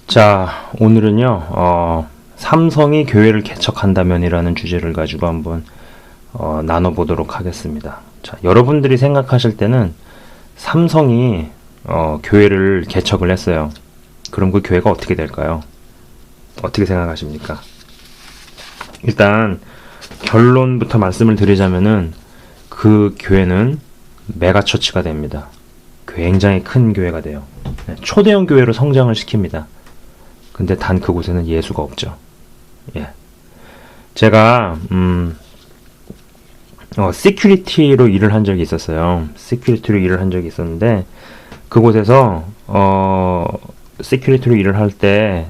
자, 오늘은요, 삼성이 교회를 개척한다면이라는 주제를 가지고 한번 나눠보도록 하겠습니다. 자, 여러분들이 생각하실 때는 삼성이 교회를 개척을 했어요. 그럼 그 교회가 어떻게 될까요? 어떻게 생각하십니까? 일단 결론부터 말씀을 드리자면은 그 교회는 메가처치가 됩니다. 굉장히 큰 교회가 돼요. 초대형 교회로 성장을 시킵니다. 근데 단 그곳에는 예수가 없죠. 예. 제가 시큐리티로 일을 한 적이 있었어요. 시큐리티로 일을 한 적이 있었는데 그곳에서 시큐리티로 일을 할 때,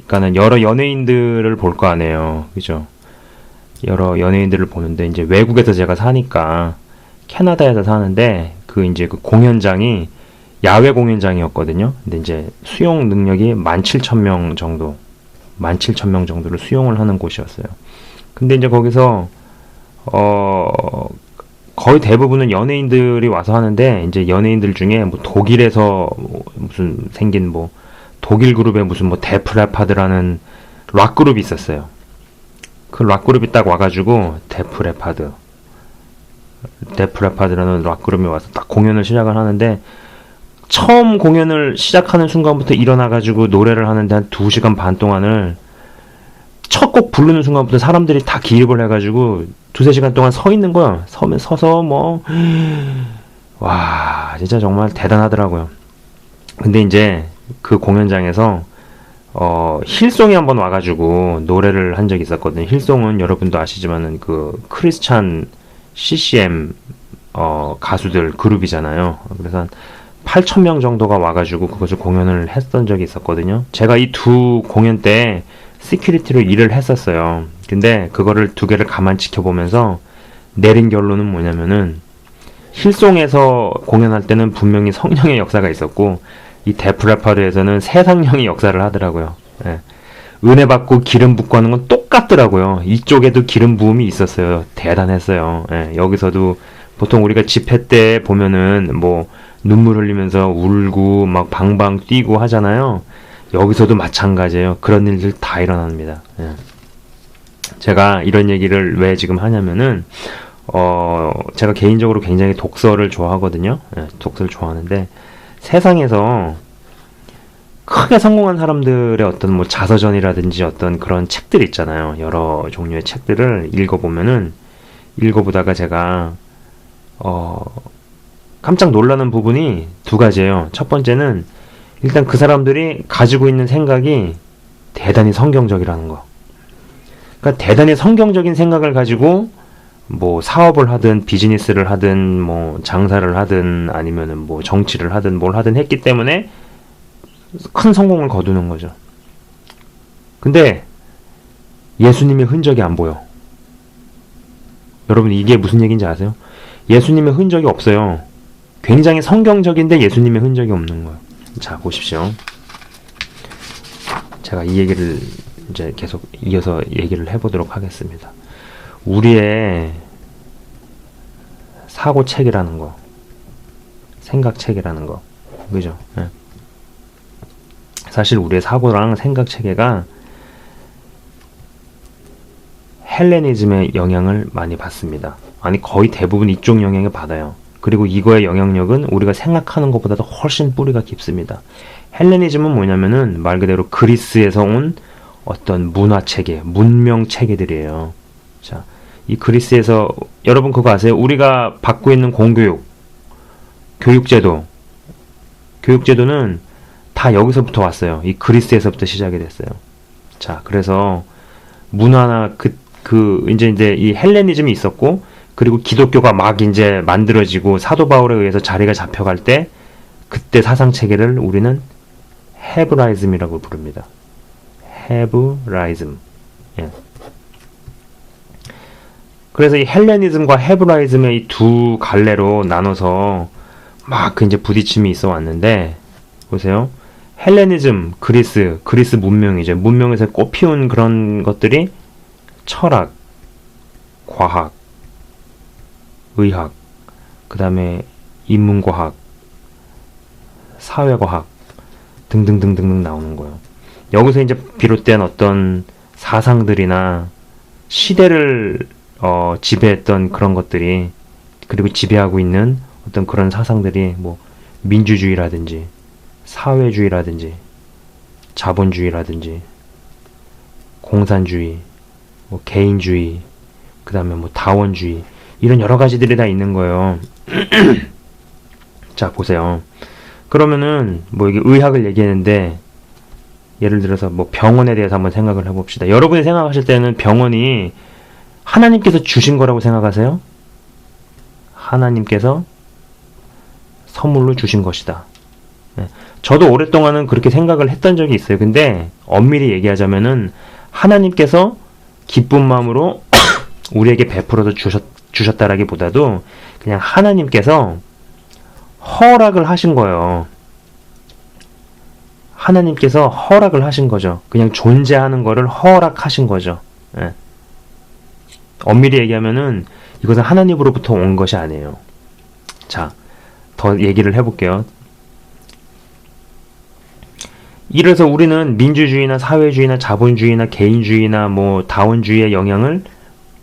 그러니까는 여러 연예인들을 볼 거 아니에요. 그죠? 여러 연예인들을 보는데 이제 외국에서 제가 사니까 캐나다에서 사는데 이제 그 공연장이 야외 공연장이었거든요. 근데 이제 수용 능력이 17,000명 정도, 17,000명 정도를 수용을 하는 곳이었어요. 근데 이제 거기서 거의 대부분은 연예인들이 와서 하는데, 이제 연예인들 중에 뭐 독일에서 무슨 생긴 뭐 독일 그룹의 무슨 뭐 데프레파드라는 락 그룹이 있었어요. 그 락 그룹이 딱 와가지고 데프레파드라는 락 그룹이 와서 딱 공연을 시작을 하는데, 처음 공연을 시작하는 순간부터 일어나가지고 노래를 하는데 한 2시간 반 동안을 첫 곡 부르는 순간부터 사람들이 다 기립을 해가지고 2~3시간 동안 서 있는 거야. 서서 뭐, 와, 진짜 정말 대단하더라고요. 근데 이제 그 공연장에서 힐송이 한번 와가지고 노래를 한 적이 있었거든요. 힐송은 여러분도 아시지만은 그 크리스찬 CCM 가수들 그룹이잖아요. 그래서 한 8,000명 정도가 와가지고 그것을 공연을 했던 적이 있었거든요. 제가 이 두 공연 때 시큐리티로 일을 했었어요. 근데 그거를 두 개를 가만 지켜보면서 내린 결론은 뭐냐면은, 힐송에서 공연할 때는 분명히 성령의 역사가 있었고, 이 데프레파드에서는 세상령의 역사를 하더라고요. 예. 은혜 받고 기름 붓고 하는 건 똑같더라고요. 이쪽에도 기름 부음이 있었어요. 대단했어요. 예. 여기서도 보통 우리가 집회 때 보면은 뭐 눈물 흘리면서 울고 막 방방 뛰고 하잖아요. 여기서도 마찬가지예요. 그런 일들 다 일어납니다. 예. 제가 이런 얘기를 왜 지금 하냐면은, 제가 개인적으로 굉장히 독서를 좋아하거든요. 예, 독서를 좋아하는데, 세상에서 크게 성공한 사람들의 어떤 뭐 자서전이라든지 어떤 그런 책들 있잖아요. 여러 종류의 책들을 읽어보다가 제가 깜짝 놀라는 부분이 두 가지예요. 첫 번째는 일단 그 사람들이 가지고 있는 생각이 대단히 성경적이라는 거. 그러니까 대단히 성경적인 생각을 가지고 뭐 사업을 하든 비즈니스를 하든 뭐 장사를 하든 아니면은 뭐 정치를 하든 뭘 하든 했기 때문에 큰 성공을 거두는 거죠. 근데 예수님의 흔적이 안 보여. 여러분, 이게 무슨 얘기인지 아세요? 예수님의 흔적이 없어요. 굉장히 성경적인데 예수님의 흔적이 없는 거예요. 자, 보십시오. 제가 이 얘기를 이제 계속 이어서 얘기를 해보도록 하겠습니다. 우리의 사고책이라는 거, 생각책이라는 거, 그죠? 네. 사실 우리의 사고랑 생각체계가 헬레니즘의 영향을 많이 받습니다. 아니, 거의 대부분 이쪽 영향을 받아요. 그리고 이거의 영향력은 우리가 생각하는 것보다도 훨씬 뿌리가 깊습니다. 헬레니즘은 뭐냐면은 말 그대로 그리스에서 온 어떤 문화체계, 문명체계들이에요. 자, 이 그리스에서, 여러분 그거 아세요? 우리가 받고 있는 공교육, 교육제도는 다 여기서부터 왔어요. 이 그리스에서부터 시작이 됐어요. 자, 그래서 문화나 이제 이 헬레니즘이 있었고, 그리고 기독교가 막 이제 만들어지고 사도 바울에 의해서 자리가 잡혀갈 때, 그때 사상 체계를 우리는 헤브라이즘이라고 부릅니다. 헤브라이즘. 예. 그래서 이 헬레니즘과 헤브라이즘의 이 두 갈래로 나눠서 막 이제 부딪힘이 있어 왔는데, 보세요. 헬레니즘, 그리스 문명이죠. 문명에서 꽃피운 그런 것들이 철학, 과학, 의학, 그 다음에 인문과학, 사회과학 등등등등 나오는 거예요. 여기서 이제 비롯된 어떤 사상들이나 시대를 지배했던 그런 것들이, 그리고 지배하고 있는 어떤 그런 사상들이 뭐 민주주의라든지 사회주의라든지 자본주의라든지 공산주의, 뭐 개인주의, 그 다음에 뭐 다원주의, 이런 여러 가지들이 다 있는 거예요. 자, 보세요. 그러면은 뭐 이게 의학을 얘기했는데, 예를 들어서 뭐 병원에 대해서 한번 생각을 해봅시다. 여러분이 생각하실 때는 병원이 하나님께서 주신 거라고 생각하세요? 하나님께서 선물로 주신 것이다. 네. 저도 오랫동안은 그렇게 생각을 했던 적이 있어요. 근데 엄밀히 얘기하자면은 하나님께서 기쁜 마음으로 우리에게 베풀어서 주셨다라기보다도 그냥 하나님께서 허락을 하신 거예요. 하나님께서 허락을 하신 거죠. 그냥 존재하는 거를 허락하신 거죠. 예. 엄밀히 얘기하면은 이것은 하나님으로부터 온 것이 아니에요. 자, 더 얘기를 해볼게요. 이래서 우리는 민주주의나 사회주의나 자본주의나 개인주의나 뭐 다원주의의 영향을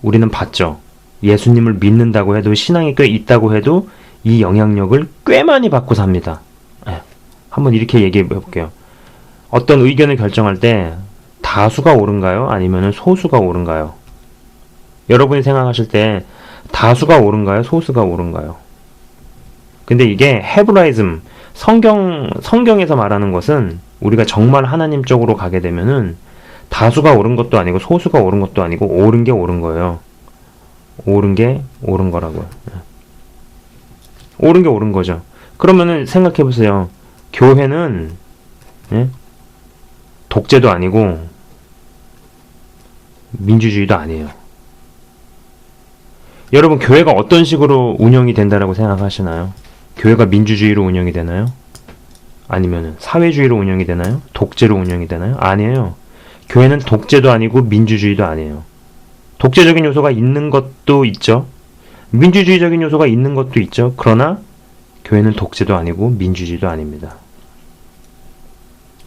우리는 받죠. 예수님을 믿는다고 해도, 신앙이 꽤 있다고 해도 이 영향력을 꽤 많이 받고 삽니다. 예. 한번 이렇게 얘기해 볼게요. 어떤 의견을 결정할 때 다수가 옳은가요? 아니면 소수가 옳은가요? 여러분이 생각하실 때 다수가 옳은가요? 소수가 옳은가요? 근데 이게 헤브라이즘, 성경에서 말하는 것은 우리가 정말 하나님 쪽으로 가게 되면은 다수가 옳은 것도 아니고 소수가 옳은 것도 아니고 옳은 게 옳은 거예요. 옳은 게 옳은 거라고요. 옳은 게 옳은 거죠. 그러면은 생각해 보세요. 교회는 독재도 아니고 민주주의도 아니에요. 여러분, 교회가 어떤 식으로 운영이 된다라고 생각하시나요? 교회가 민주주의로 운영이 되나요? 아니면 사회주의로 운영이 되나요? 독재로 운영이 되나요? 아니에요. 교회는 독재도 아니고 민주주의도 아니에요. 독재적인 요소가 있는 것도 있죠. 민주주의적인 요소가 있는 것도 있죠. 그러나 교회는 독재도 아니고 민주주의도 아닙니다.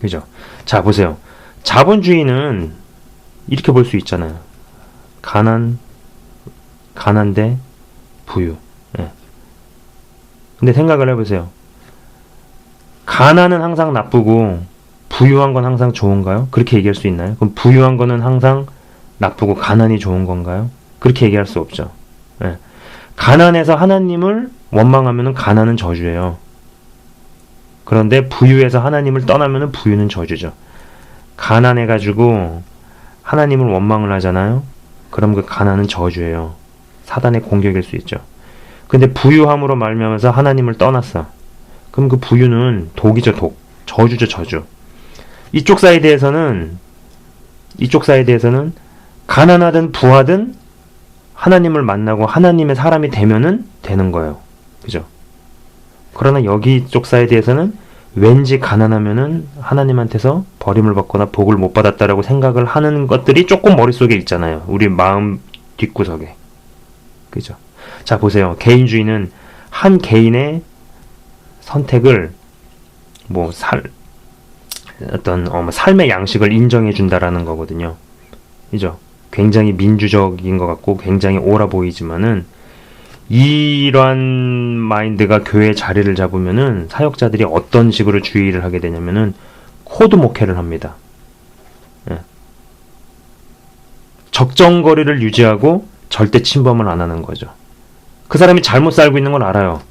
그죠? 자, 보세요. 자본주의는 이렇게 볼 수 있잖아요. 가난 대 부유. 예. 근데 생각을 해보세요. 가난은 항상 나쁘고 부유한 건 항상 좋은가요? 그렇게 얘기할 수 있나요? 그럼 부유한 거는 항상 나쁘고 가난이 좋은 건가요? 그렇게 얘기할 수 없죠. 예. 가난해서 하나님을 원망하면 가난은 저주예요. 그런데 부유해서 하나님을 떠나면 부유는 저주죠. 가난해가지고 하나님을 원망을 하잖아요. 그럼 그 가난은 저주예요. 사단의 공격일 수 있죠. 근데 부유함으로 말미암아서 하나님을 떠났어. 그럼 그 부유는 독이죠, 독. 저주죠, 저주. 이쪽 사이드에서는 가난하든 부하든 하나님을 만나고 하나님의 사람이 되면은 되는 거예요. 그죠? 그러나 여기 쪽 사이드에서는 왠지 가난하면은 하나님한테서 버림을 받거나 복을 못 받았다라고 생각을 하는 것들이 조금 머릿속에 있잖아요. 우리 마음 뒷구석에. 그죠? 자, 보세요. 개인주의는 한 개인의 선택을 삶의 양식을 인정해 준다라는 거거든요. 그죠? 굉장히 민주적인 것 같고 굉장히 옳아 보이지만은 이러한 마인드가 교회에 자리를 잡으면은 사역자들이 어떤 식으로 주의를 하게 되냐면은 코드 목회를 합니다. 예. 적정거리를 유지하고 절대 침범을 안 하는 거죠. 그 사람이 잘못 살고 있는 걸 알아요.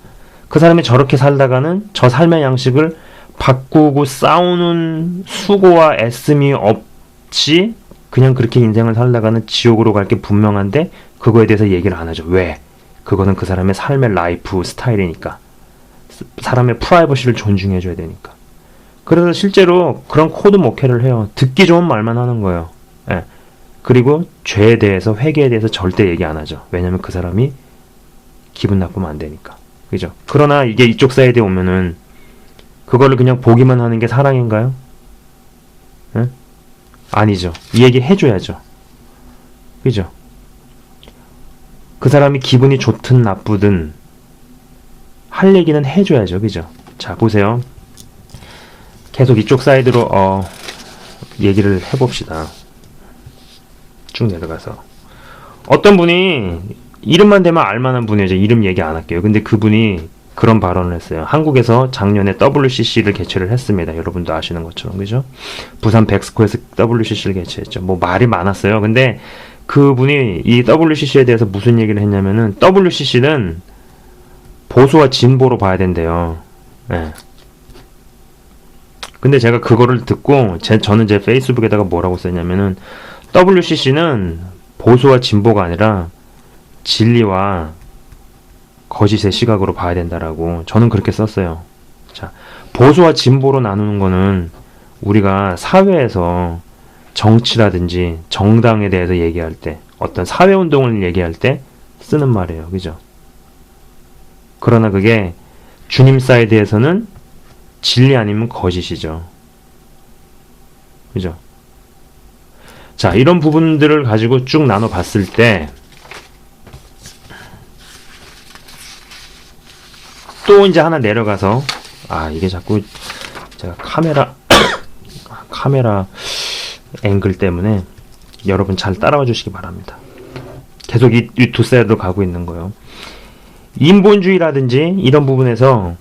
그 사람이 저렇게 살다가는 저 삶의 양식을 바꾸고 싸우는 수고와 애씀이 없이 그냥 그렇게 인생을 살다가는 지옥으로 갈 게 분명한데 그거에 대해서 얘기를 안 하죠. 왜? 그거는 그 사람의 삶의 라이프 스타일이니까. 사람의 프라이버시를 존중해줘야 되니까. 그래서 실제로 그런 코드 목회를 해요. 듣기 좋은 말만 하는 거예요. 예. 그리고 죄에 대해서, 회개에 대해서 절대 얘기 안 하죠. 왜냐면 그 사람이 기분 나쁘면 안 되니까. 그죠? 그러나 이게 이쪽 사이드에 오면은 그거를 그냥 보기만 하는 게 사랑인가요? 예? 아니죠. 이 얘기 해줘야죠. 그죠? 그 사람이 기분이 좋든 나쁘든 할 얘기는 해줘야죠. 그죠? 자, 보세요. 계속 이쪽 사이드로 얘기를 해봅시다. 쭉 내려가서 어떤 분이 이름만 대면 알만한 분이에요. 이제 이름 얘기 안 할게요. 근데 그분이 그런 발언을 했어요. 한국에서 작년에 WCC를 개최를 했습니다. 여러분도 아시는 것처럼, 그죠? 부산 백스코에서 WCC를 개최했죠. 뭐 말이 많았어요. 근데 그분이 이 WCC에 대해서 무슨 얘기를 했냐면은 WCC는 보수와 진보로 봐야 된대요. 예. 근데 제가 그거를 듣고 저는 제 페이스북에다가 뭐라고 썼냐면은 WCC는 보수와 진보가 아니라 진리와 거짓의 시각으로 봐야 된다라고 저는 그렇게 썼어요. 자, 보수와 진보로 나누는 거는 우리가 사회에서 정치라든지 정당에 대해서 얘기할 때, 어떤 사회운동을 얘기할 때 쓰는 말이에요. 그죠? 그러나 그게 주님 사이드에서는 진리 아니면 거짓이죠. 그죠? 자, 이런 부분들을 가지고 쭉 나눠 봤을 때 또 이제 하나 내려가서 이게 자꾸 제가 카메라 앵글 때문에 여러분 잘 따라와 주시기 바랍니다. 계속 이 두 사이드로 가고 있는 거예요. 인본주의라든지 이런 부분에서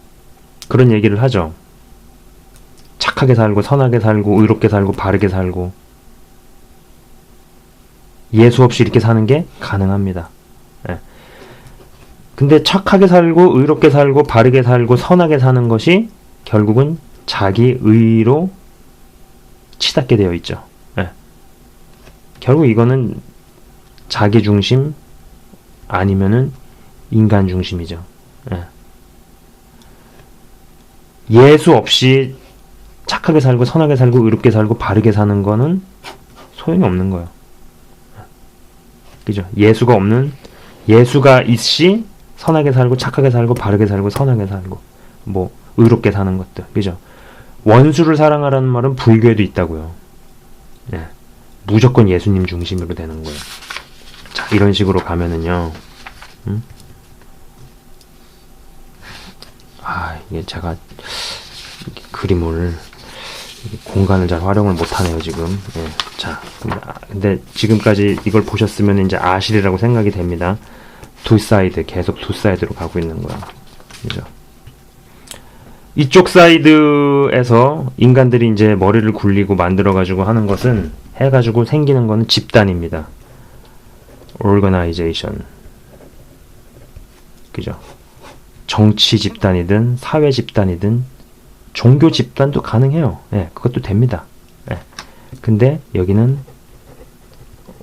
그런 얘기를 하죠. 착하게 살고 선하게 살고 의롭게 살고 바르게 살고 예수 없이 이렇게 사는 게 가능합니다. 예. 근데 착하게 살고 의롭게 살고 바르게 살고 선하게 사는 것이 결국은 자기 의로 치닫게 되어 있죠. 예. 결국 이거는 자기 중심 아니면은 인간 중심이죠. 예. 예수 없이 착하게 살고 선하게 살고 의롭게 살고 바르게 사는 거는 소용이 없는 거예요. 그죠? 예수가 있시 선하게 살고 착하게 살고 바르게 살고 선하게 살고 뭐 의롭게 사는 것들. 그죠? 원수를 사랑하라는 말은 불교에도 있다고요. 예. 무조건 예수님 중심으로 되는 거예요. 자, 이런 식으로 가면은요. 이게 제가 그림을 공간을 잘 활용을 못하네요 지금. 예. 자, 근데 지금까지 이걸 보셨으면 이제 아시리라고 생각이 됩니다. 두 사이드 계속 두 사이드로 가고 있는 거야. 그죠? 이쪽 사이드에서 인간들이 이제 머리를 굴리고 만들어가지고 하는 것은 해가지고 생기는 거는 집단입니다. organization. 그죠? 정치 집단이든 사회 집단이든 종교 집단도 가능해요. 예, 그것도 됩니다. 예. 근데 여기는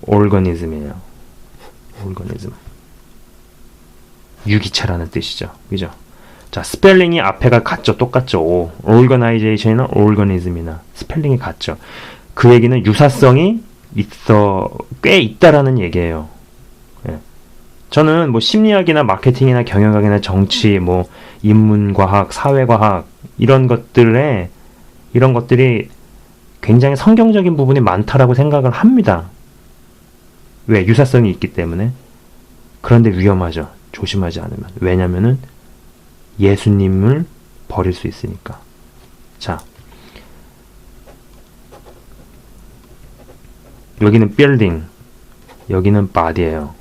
organism이에요. organism. 유기체라는 뜻이죠. 그죠? 자, 스펠링이 앞에가 같죠. 똑같죠. organization이나 organism이나 스펠링이 같죠. 그 얘기는 유사성이 꽤 있다라는 얘기예요. 예. 저는 뭐 심리학이나 마케팅이나 경영학이나 정치, 뭐 인문과학, 사회과학 이런 것들이 굉장히 성경적인 부분이 많다라고 생각을 합니다. 왜? 유사성이 있기 때문에. 그런데 위험하죠. 조심하지 않으면. 왜냐면은 예수님을 버릴 수 있으니까. 자, 여기는 빌딩, 여기는 바디예요.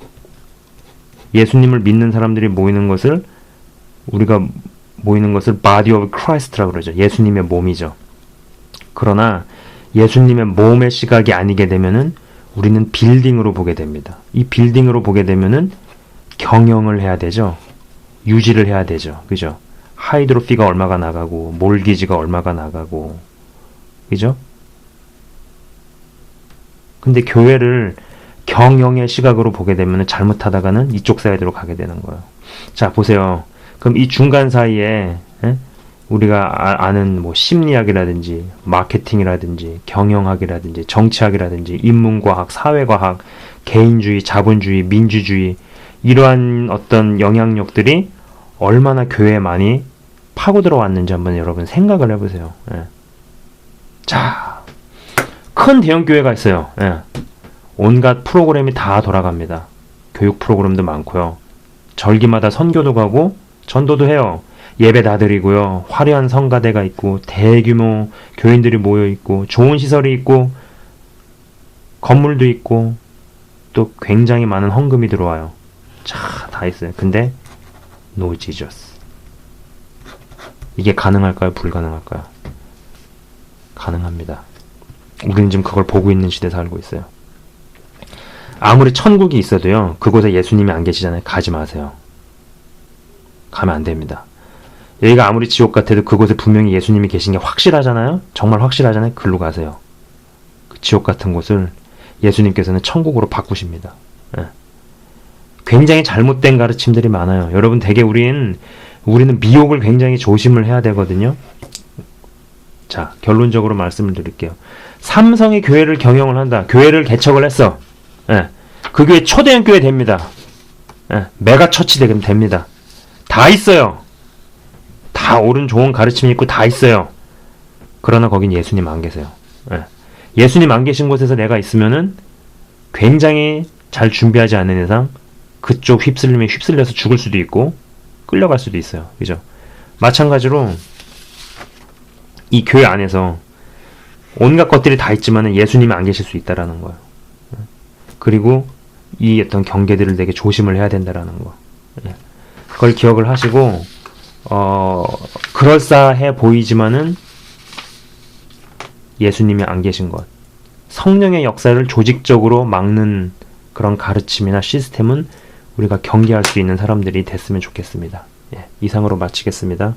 예수님을 믿는 사람들이 우리가 모이는 것을 body of Christ라고 그러죠. 예수님의 몸이죠. 그러나 예수님의 몸의 시각이 아니게 되면은 우리는 빌딩으로 보게 됩니다. 이 빌딩으로 보게 되면은 경영을 해야 되죠. 유지를 해야 되죠. 그죠? 하이드로피가 얼마가 나가고 몰기지가 얼마가 나가고 그죠? 근데 교회를 경영의 시각으로 보게 되면 잘못하다가는 이쪽 사이드로 가게 되는 거예요. 자, 보세요. 그럼 이 중간 사이에 우리가 아는 뭐 심리학이라든지 마케팅이라든지 경영학이라든지 정치학이라든지 인문과학, 사회과학, 개인주의, 자본주의, 민주주의 이러한 어떤 영향력들이 얼마나 교회에 많이 파고 들어왔는지 한번 여러분 생각을 해보세요. 예. 자, 큰 대형 교회가 있어요. 예. 온갖 프로그램이 다 돌아갑니다. 교육 프로그램도 많고요. 절기마다 선교도 가고 전도도 해요. 예배 다 드리고요. 화려한 성가대가 있고 대규모 교인들이 모여 있고 좋은 시설이 있고 건물도 있고 또 굉장히 많은 헌금이 들어와요. 다 있어요. 근데 No Jesus. 이게 가능할까요? 불가능할까요? 가능합니다. 우리는 지금 그걸 보고 있는 시대에 살고 있어요. 아무리 천국이 있어도요, 그곳에 예수님이 안 계시잖아요. 가지 마세요. 가면 안 됩니다. 여기가 아무리 지옥 같아도 그곳에 분명히 예수님이 계신 게 확실하잖아요. 정말 확실하잖아요. 글로 가세요. 그 지옥 같은 곳을 예수님께서는 천국으로 바꾸십니다. 예. 굉장히 잘못된 가르침들이 많아요. 여러분, 되게 우리는 미혹을 굉장히 조심을 해야 되거든요. 자, 결론적으로 말씀을 드릴게요. 삼성이 교회를 경영을 한다. 교회를 개척을 했어. 예. 그 교회 초대형 교회 됩니다. 예. 메가처치 되면 됩니다. 다 있어요. 다 옳은 좋은 가르침이 있고 다 있어요. 그러나 거긴 예수님 안 계세요. 예. 예수님 안 계신 곳에서 내가 있으면은 굉장히 잘 준비하지 않는 이상 그쪽 휩쓸림에 휩쓸려서 죽을 수도 있고 끌려갈 수도 있어요. 그죠? 마찬가지로 이 교회 안에서 온갖 것들이 다 있지만 예수님이 안 계실 수 있다라는 거예요. 그리고 이 어떤 경계들을 되게 조심을 해야 된다라는 거. 그걸 기억을 하시고 그럴싸해 보이지만은 예수님이 안 계신 것, 성령의 역사를 조직적으로 막는 그런 가르침이나 시스템은 우리가 경계할 수 있는 사람들이 됐으면 좋겠습니다. 이상으로 마치겠습니다.